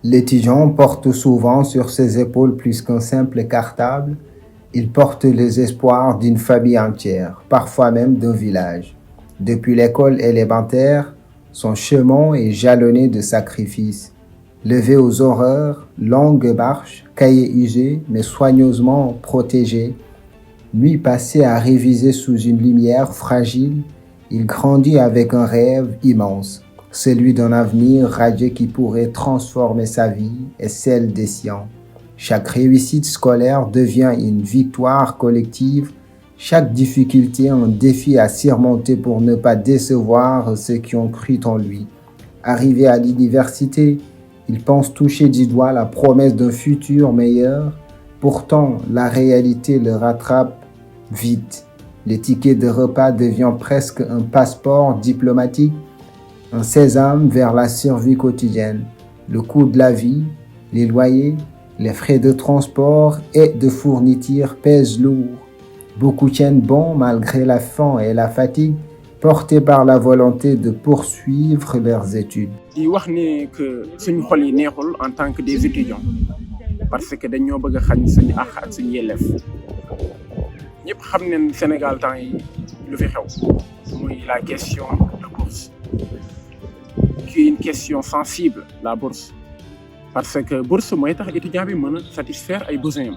L'étudiant porte souvent sur ses épaules plus qu'un simple cartable, il porte les espoirs d'une famille entière, parfois même d'un village. Depuis l'école élémentaire, son chemin est jalonné de sacrifices. Levé aux horreurs, longues marches, cahiers usés mais soigneusement protégés, nuit passée à réviser sous une lumière fragile, il grandit avec un rêve immense, celui d'un avenir radieux qui pourrait transformer sa vie et celle des siens. Chaque réussite scolaire devient une victoire collective, chaque difficulté un défi à surmonter pour ne pas décevoir ceux qui ont cru en lui. Arrivé à l'université, il pense toucher du doigt la promesse d'un futur meilleur. Pourtant, la réalité le rattrape vite. Le ticket de repas devient presque un passeport diplomatique, un sésame vers la survie quotidienne. Le coût de la vie, les loyers, les frais de transport et de fourniture pèsent lourd. Beaucoup tiennent bon malgré la faim et la fatigue, portés par la volonté de poursuivre leurs études. di wax ne que suñu xol yi neexul en tant que des étudiants parce que dañoo bëgg a xañ suñu àq ak suñu yelleef ñëpp xam nañ Sénégal temps yi lu fi xew muy la question de bourse qui est une question sensible la bourse parce que bourse mooy tax étudiant bi mën a satisfaire ay besoins.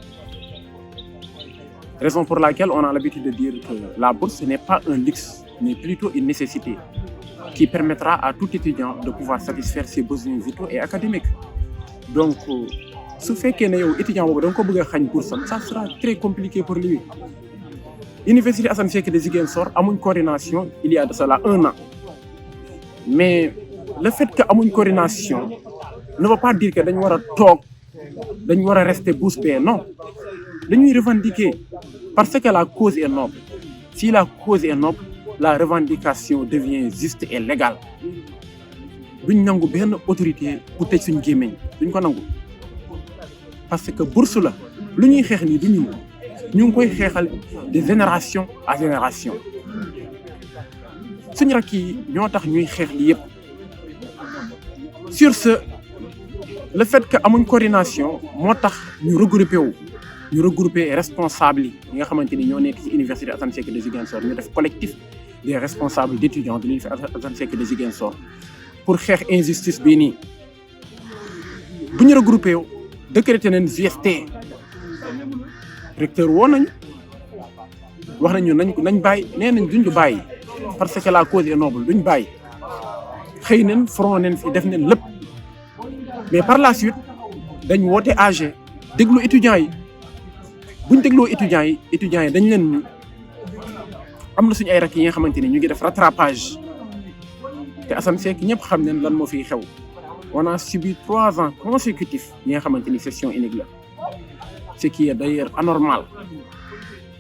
Raison pour laquelle on a l'habitude de dire que la bourse n'est pas un luxe mais plutôt une nécessité qui permettra à tout étudiant de pouvoir satisfaire ses besoins vitaux et académiques. Donc, su fekkee ne yow étudiant boobu da nga ko bëgg a xañ bourse ça sera très compliqué pour lui. Université Assane Seck de Ziguinchor amuñ coordination il y a de cela 1 an. Mais le fait que amuñ coordination ne veut pas dire que dañu war a toog dañu war a rester bouche bée non. Dañuy revendiquer parce que la cause est noble. Si la cause est noble, la revendication devient juste et légale. Duñ nangu benn autorité bu tëj suñu gémmiñ duñ ko nangu parce que bourse la lu ñuy xeex nii du ñu ngi koy xeexal de génération à génération suñu rakk yi ñoo tax ñuy xeex li yëpp. Sur ce, le fait que amuñ coordination moo tax ñu regrouper responsables yi nga xamante ni ñoo nekk ci université Assane Seck de Ziguinchor ñu def collectif des responsables d'étudiants de l'université Assane Seck de Ziguinchor pour xeex injustice bii nii bu ñu regroupé wu décrété nañ GST recteur woo nañu wax nañu nañ bàyyi nee nañ duñ bàyyi parce que la cause est noble duñ bàyyi xëy nañ front nañ fi def nañ lépp mais par la suite dañ woote AG déglu étudiants yi buñ dégloo étudiants yi dañ leen ñu am na suñu ay rakk yi nga xamante ni ñu ngi def rattrapage te Assane Seck ñëpp xam nañ lan moo fiy xew on a subi 3 ans consécutifs yi nga xamante ni session unique la ce qui est d'ailleurs anormal.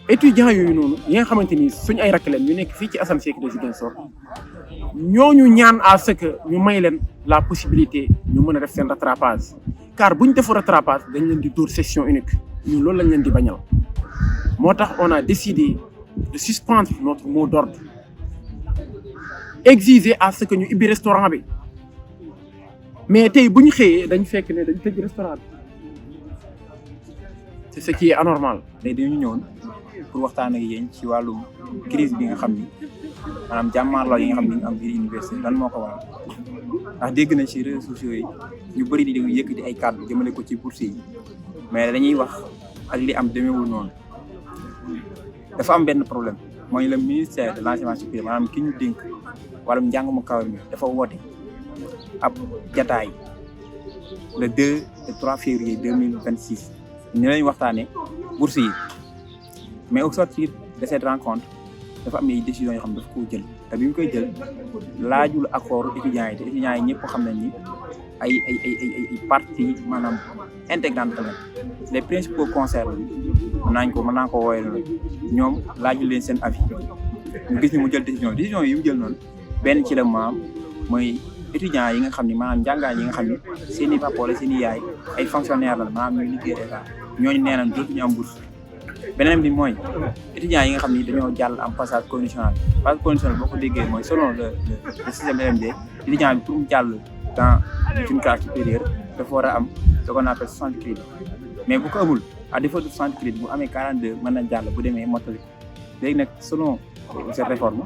Étudiants yooyu noonu yi nga xamante ni suñu ay rakk leen ñu nekk fii ci Assane Seck de Ziguinchor ñooñu ñaan à ce que ñu may leen la possibilité ñu mën a def seen rattrapage car buñ defu rattrapage dañ leen di dóor session unique ñun loolu lañ leen di bañal moo tax on a décidé de suspendre notre mot d'ordre exiger à ce que ñu ubbi restaurant bi mais tey bu ñu xëyee dañ fekk ne dañ tëj restaurant bi c'est ce qui est anormal. tey dañu ñëwoon pour waxtaan ak yéen ci wàllum crise bi nga xam ni maanaam jàmmaarloo yi nga xam ni ñu am biir université lan moo ko waral ndax dégg nañ ci réseaux sociaux yi ñu bëri di yëkkati ay kàddu jëmale ko ci bourse yi mais dañuy wax ak li am demeewul noonu dafa am benn problème mooy le ministère de l'enseignement supérieur maanaam ki ñu dénk wàllum njàng mu kaw mi dafa woote ab jataay le 2 et 3 février 2026 ñu lañ waxtaanee bourse yi mais au sortir de cette rencontre dafa am ay décisions yoo xam ne dafa ko jël te bi mu koy jël laajul accord étudiants yi te étudiants yi ñëpp xam nañ ni ay parties maanaam intégrantes la les principaux concernés mën naa ko wooyee loolu ñoom laajul leen seen avis ñu gis ni mu jël décision yi mu jël noonu benn ci la maam mooy étudiants yi nga xam ni maanaam njàngaan yi nga xam ni seen i papa wala seen i yaay ay fonctionnaires la maanaam ñuy liggéey état ñooñu nee nañ dootuñu am bourse. beneen bi mooy étudiants yi nga xam ni dañoo jàll am passage conditionnel boo ko déggee mooy selon le système LMD étudiant bi pour mu jàll dans une classe supérieure dafa war a am ce qu'on appelle 60 crédits mais bu ko amul à défaut de 60 crédits bu amee 42 mën na jàll bu demee mottali léegi nag selon cette réforme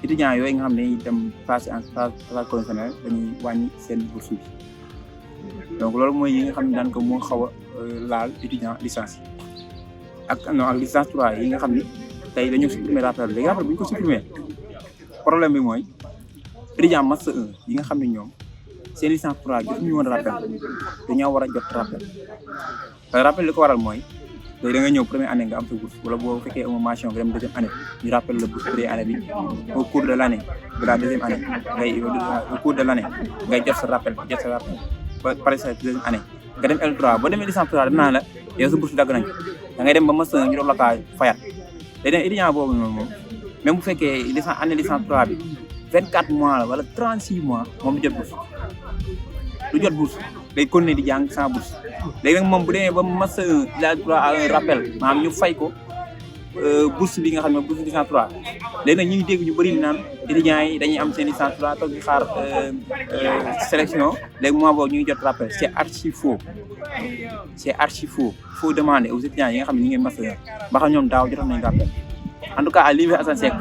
étudiants yooyu nga xam ne dañuy dem passer en phase conventionnelle dañuy wàññi seen bourse bi donc loolu mooy yi nga xam ne daan ko moo xaw a laal étudiant licence yi ak licence 3 yi nga xam ni tey dañoo supprimer rappel léegi rappel bu ñu ko supprimer problème bi mooy étudiant master 1 yi nga xam ne ñoom seen licence 3 gis ñu woon rappel dañoo war a jot rappel li ko waral mooy léegi da nga ñëw première année nga am sa bourse wala boo fekkee amoo mention nga dem deuxième année ñu rappel la bourse première année bi au cours de l'année de la deuxième année au cours de l'année ngay jot sa rappel ba pare sa deuxième année nga dem L3 boo demee licence 3 danaa la yow sa bourse dagg nañ da ngay dem ba master ñu doon la kaa fayat léegi nag étudiant boobu noonu moom même bu fekkee licence 3 bi 24 mois la wala 36 mois moom du jot bourse day continuer di jàng sans bourse léegi nag moom bu demee ba master 1 il a droit à un rappel maanaam ñu fay ko bourse bi nga xam ne bourse licence 3 léegi nag ñu ngi dégg ñu bëri di naan étudiants yi dañuy am seen licence 3 toog di xaar sélection léegi moment boobu ñu ngi jot rappel c'est archi faux faut demander aux étudiants yi nga xam ne ñu ngi master 1 ba xam ñoom daaw jotoon nañu rappel en tout cas à l'université Assane Seck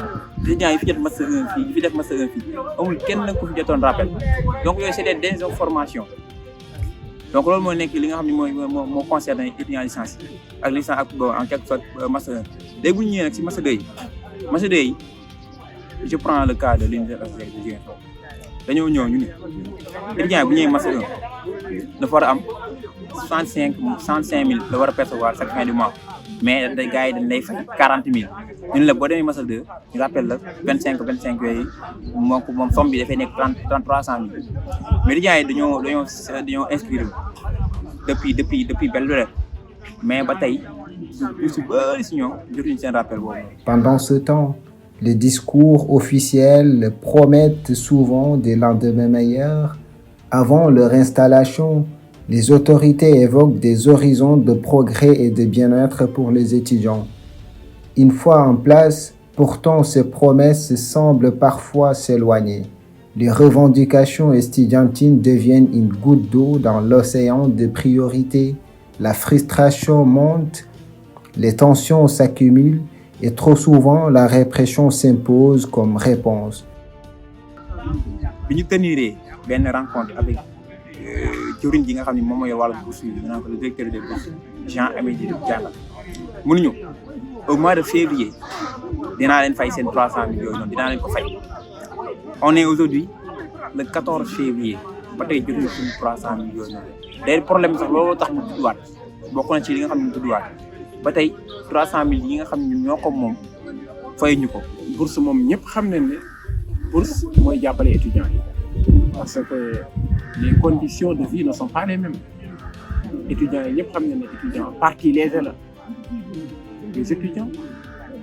étudiants yi fi jot master 1 fii yi fi def master 1 fii amul kenn ku fi jotoon rappel donc yooyu c'est des désinformations donc loolu moo nekk li nga xam ne moo concerné étudiants licence yi ak licence ak bon en quelque sorte master 1 léegi bu ñu ñëwee nag si master 2 yi je prends le cas de l'université Assane Seck de Ziguinchor dañoo ñëw ñu ni étudiant bu ñëwee master 1 dafa war a am 65 000 la war a percevoir chaque fin du mois mais gars yi dañ lay fay 40 000 ñun la boo demee master 2 ñu rappelle la 25 yooyu moom somme bi dafay nekk 300 000 mais étudiants yi dañoo inscrire depuis belle lurette mais ba tey ñu si bëri si ñoom jotuñu seen rappel boobu. Pendant ce temps, les discours officiels promettent souvent des lendemains meilleurs. Avant leur installation, les autorités évoquent des horizons de progrès et de bien-être pour les étudiants. Une fois en place, pourtant ces promesses semblent parfois s'éloigner. Les revendications estudiantines deviennent une goutte d'eau dans l'océan de priorités. La frustration monte, les tensions s'accumulent et trop souvent la répression s'impose comme réponse. bi ñu teniree benn rencontre avec jëwriñ ji nga xam ne moom mooy wàllu bourse yi ñu naan ko le directeur des bourses Jean-Amédée Diallo mënuñu au mois de février dinaa leen fay seen 300 000 yooyu noonu dinaa leen ko fay on est aujourd'hui le 14 février ba tey jotuñu suñu 300 000 yooyu noonu d'ailleurs problème bi sax looloo tax mu tudduwaat bokk na ci li nga xam ne mu tudduwaat ba tey 300 000 yi nga xam ne ñoo ko moom fayuñu ko. bourse moom ñëpp xam nañ ne bourse mooy jàppale étudiants yi parce que les conditions de vie ne sont pas les mêmes étudiants yi ñëpp xam nañ ne étudiants partie lésée la les étudiants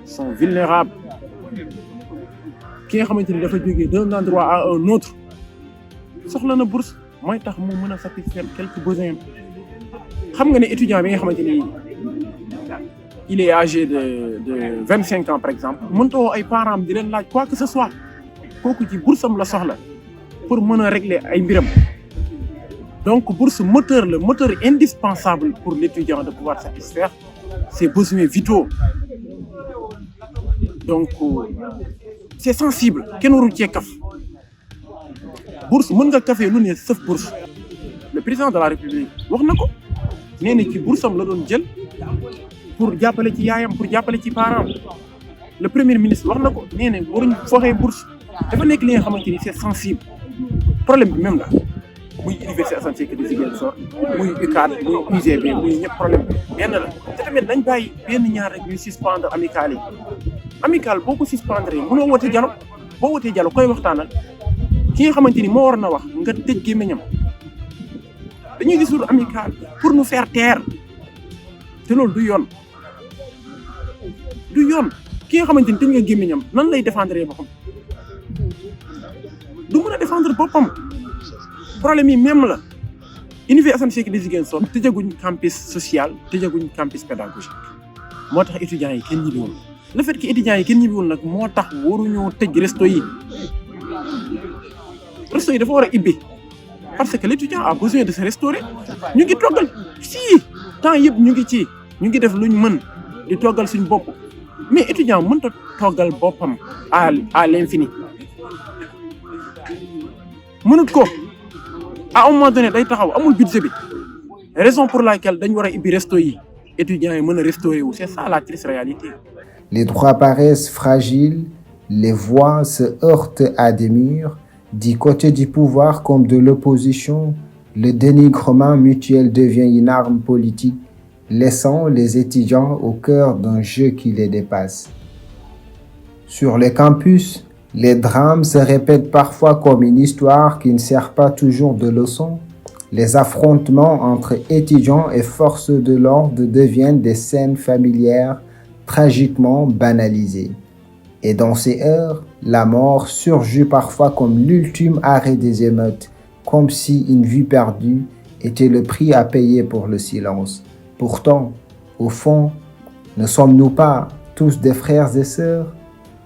sont vulnérables ki nga xamante ni dafa jógee d'un endroit à un autre soxla na bourse mooy tax mu mën a satisfaire quelques besoins xam nga ne étudiant bi nga xamante ni il est âgé de 25 ans par exemple mëntoo ay parents di leen laaj quoi que ce soit kooku ci bourse am la soxla pour mën a régler ay mbiram donc bourse moteur indispensable pour l'étudiant de pouvoir satisfaire ses besoins vitaux donc c'est sensible kenn waru cee kaf bourse mën nga kafee lu ne sauf bourse le président de la république wax na ko nee na ci bourse am la doon jël pour jàppale ci yaayam pour jàppale ci parents le premier ministre wax na ko nee na waruñ foxee bourse dafa nekk li nga xamante ni c'est sensible problème bi même la muy université Assane Seck de Ziguinchor muy UCAD muy UGB muy ñëpp problème bi benn la te tamit nañ bàyyi benn ñaar rek ñuy suspendre amicale yi amicale boo ko suspendre mënoo woote dialogue boo wootee dialogue koy waxtaanal ki nga xamante ni moo war na wax nga tëj gémmiñam dañuy dissoudre amicale pour nous faire taire te loolu du yoon ki nga xamante ni tëj nga gémmiñam nan lay défendre boppam du mën a défendre boppam problème yi même la université Assane Seck de Ziguinchor tëjaguñ campus social tëjaguñ campus pédagogique moo tax étudiants yi kenn ñibbiwul le fait que étudiants yi kenn ñibbiwul nag moo tax waruñoo tëj resto yi dafa war a ibbi parce que l'étudiant a besoin de se restaurer ñu ngi toggal si temps yëpp ñu ngi def luñ mën di toggal suñ bopp mais étudiant mënta toggal boppam à l'infini mënut ko à un moment donné day taxaw amul budget bi raison pour laquelle dañ war a ibbi resto yi étudiants yi mën a restaurer wu c'est ça la triste réalité. Les droits paraissent fragiles, les voix se heurtent à des murs, du côté du pouvoir comme de l'opposition, le dénigrement mutuel devient une arme politique, laissant les étudiants au cœur d'un jeu qui les dépasse. Sur les campus, les drames se répètent parfois comme une histoire qui ne sert pas toujours de leçon. Les affrontements entre étudiants et forces de l'ordre deviennent des scènes familières tragiquement banalisées. Et dans ces heures, la mort surgit parfois comme l'ultime arrêt des émeutes, comme si une vie perdue était le prix à payer pour le silence. Pourtant, au fond, ne sommes-nous pas tous des frères et sœurs?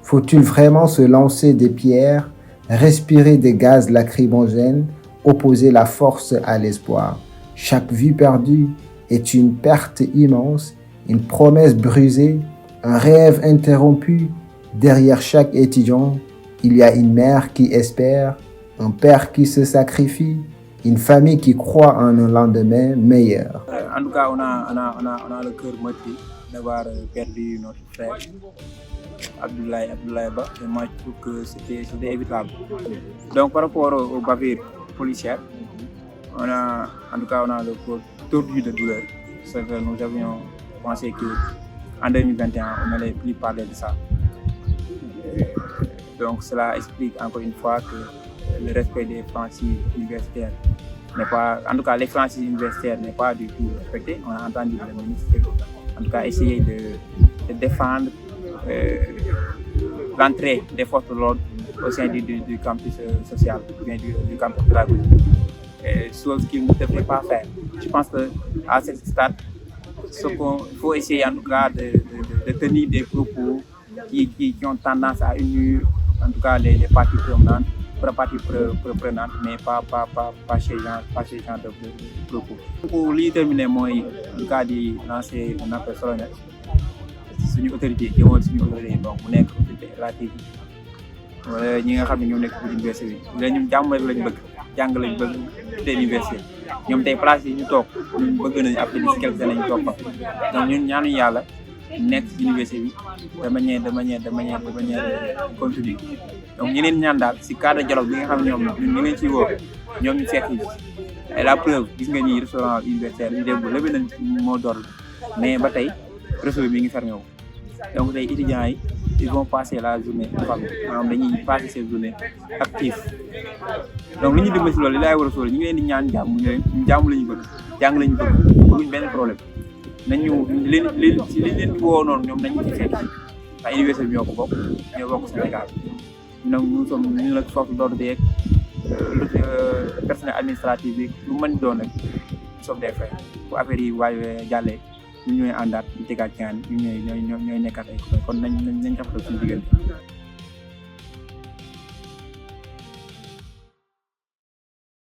Faut-il vraiment se lancer des pierres, respirer des gaz lacrymogènes, opposer la force à l'espoir? Chaque vie perdue est une perte immense, une promesse brisée, un rêve interrompu. Derrière chaque étudiant, il y a une mère qui espère, un père qui se sacrifie, une famille qui croit en un lendemain meilleur. En tout cas, on a le cœur meurtri d'avoir perdu notre frère, Abdoulaye Ba, et moi je trouve que c'était évitable. Donc par rapport aux bavures policières, on a le corps tordu de douleur. C'est que nous avions pensé qu'en 2021, on n'allait plus parler de ça. Donc cela explique encore une fois que le respect des franchises universitaires n'est pas, en tout cas les franchises universitaires n'est pas du tout respecté. On a entendu le ministre, en tout cas essayer de défendre l'entrée des forces de l'ordre au sein du campus social, ou bien du campus pédagogique. Chose qu'il ne devrait pas faire. Je pense qu'à ce stade, il faut essayer en tout cas de tenir des propos qui ont tendance à unir en tout cas les parties prenantes, mais pas chez les gens de propos. Pour terminer, moi, en tout cas, de lancer un appel solennel suñu autorité suñu autorité donc mu nekk autorité relative wala ñi nga xam ne ñoo nekk ci université bi ñun jàmm rek lañ bëgg jàng lañ bëgg te université ñoom tey place yi ñu toog ñun bëgg nañu après d'ici quelques années ñu toog fa donc ñun ñaanuñu yàlla nekk ci université bi de manière continue donc ñeneen ñaan daal si cadre dialogue bi nga xam ne ñoom ñun ñu leen ciy woo ñoom ñu fekk et la preuve gis nga ni restaurant universitaire ñu démb lébi nañ moo door mais ba tey réseau bi mi ngi fermé wu donc tey étudiants yi ils vont passer la journée maanaam dañuy passer ces journées actives donc li ñu dimbali si loolu li laay war a sóor ñu ngi leen di ñaan jàmm jàmm la ñu bëgg jàng la ñu bëgg bëgguñ benn problème nañu leen di woo noonu ñoom nañu ci fekk ay université bi ñoo bokk Sénégal donc ñu la force d'ordre beeg personnel administratif bi lu mën doon rek sauf des frais bu affaire yi waaye jàllee ñu ñooy àndaat ñu tegaat ñaan ñu ñooy nekkaat ay kon nañ rafetlu suñu diggante